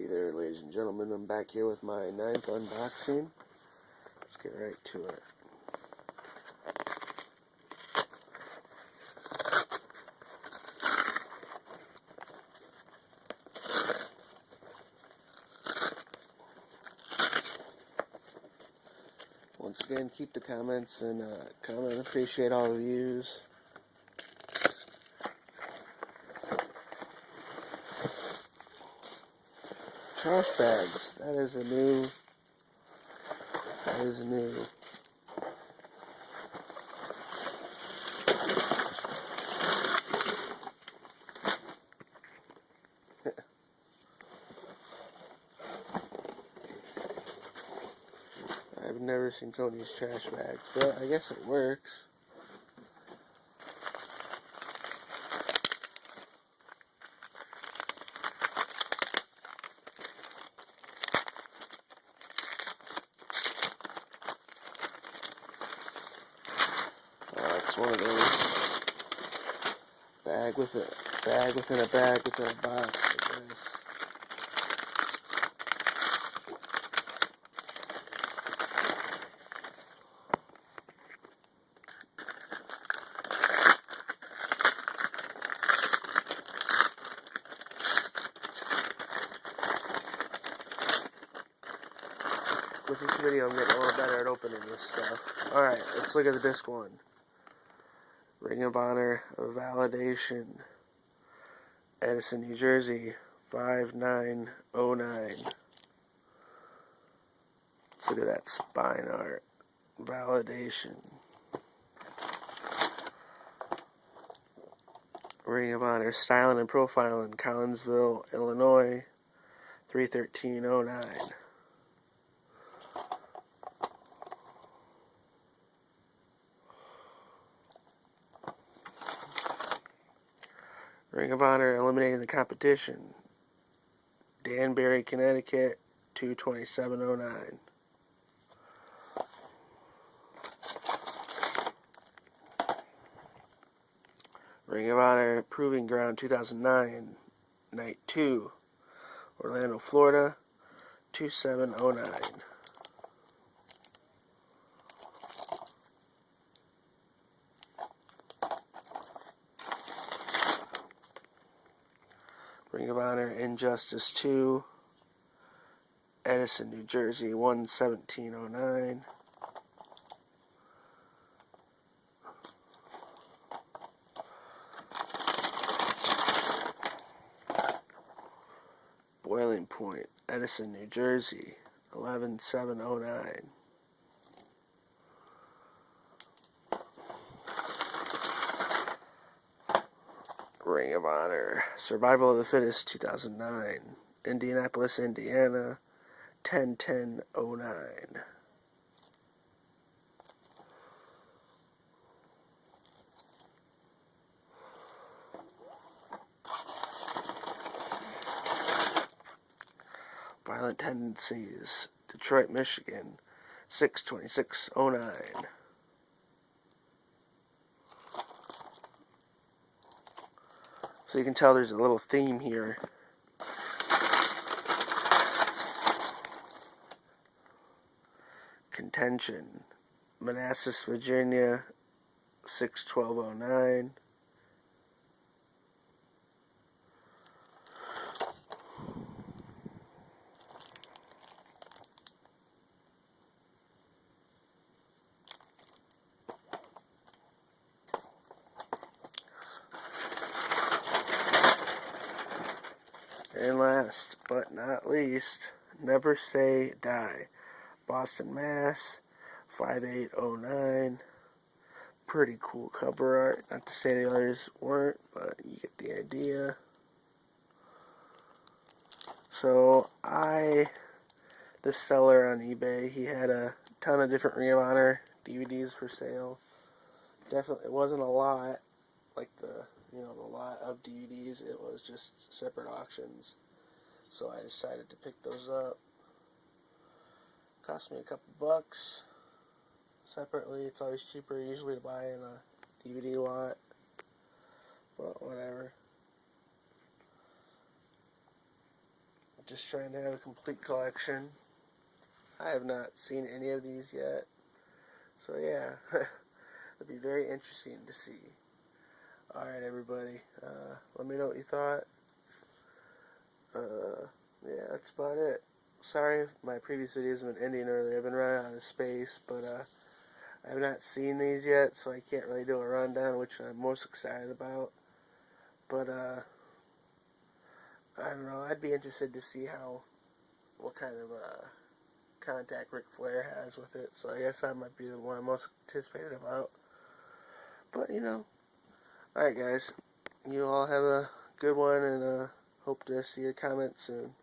Hey there, ladies and gentlemen. I'm back here with my 9th unboxing. Let's get right to it. Once again, keep the comments and comment. Appreciate all the views. Trash bags. That is new. I've never seen someone use trash bags, but I guess it works. It's one of those bag within a bag within a box, I guess. With each video, I'm getting a little better at opening this stuff. Alright, let's look at the disc one. Ring of Honor Validation. Edison, New Jersey, 5909. Let's look at that spine art. Validation. Ring of Honor Styling and Profiling, Collinsville, Illinois, 31309. Ring of Honor Eliminating the Competition, Danbury, Connecticut, 22709. Ring of Honor Proving Ground 2009, Night 2, Orlando, Florida, 2709. Ring of Honor Injustice 2, Edison, New Jersey, 11709. Boiling Point, Edison, New Jersey, 11709. Ring of Honor Survival of the Fittest 2009, Indianapolis, Indiana, 101009. Violent Tendencies, Detroit, Michigan, 62609. So you can tell there's a little theme here. Contention, Manassas, Virginia, 61209. And last but not least, Never Say Die, Boston, Mass, 5809. Pretty cool cover art. Not to say the others weren't, but you get the idea. So this seller on eBay, he had a ton of different Ring of Honor DVDs for sale. Definitely, it wasn't a lot, like the lot of DVDs. It was just separate auctions. So I decided to pick those up. Cost me a couple bucks. Separately, it's always cheaper usually to buy in a DVD lot. But whatever. Just trying to have a complete collection. I have not seen any of these yet. So yeah, it'd be very interesting to see. Alright, everybody. Let me know what you thought. Yeah, that's about it. Sorry if my previous videos have been ending early. I've been running out of space, but I have not seen these yet, so I can't really do a rundown, which I'm most excited about. But I don't know. I'd be interested to see what kind of contact Ric Flair has with it. So I guess that might be the one I'm most anticipated about. But alright, guys. You all have a good one, and hope to see your comments soon.